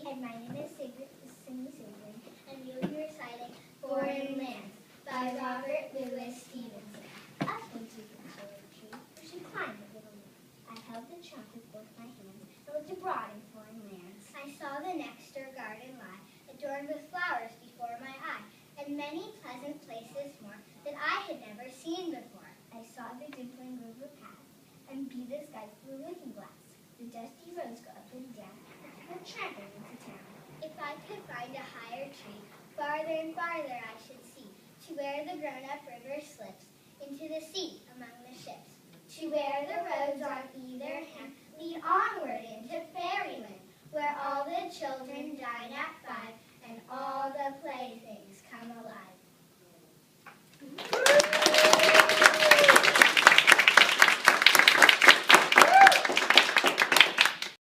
And my name is Cindy Sigrid, and we'll be reciting Foreign Lands by Robert Louis Stevenson. Up into the cherry tree, where she climbed a little more. I held the trunk with both my hands, and looked abroad in foreign lands. I saw the next door garden lie, adorned with flowers before my eye, and many pleasant places more that I had never seen before. I saw the dimpling river pass, and be the sky through a looking glass. The dusty roads go up and down, and people tramping into town. If I could find a higher tree, farther and farther I should see, to where the grown-up river slips into the sea among the ships, to where the roads on either hand lead onward into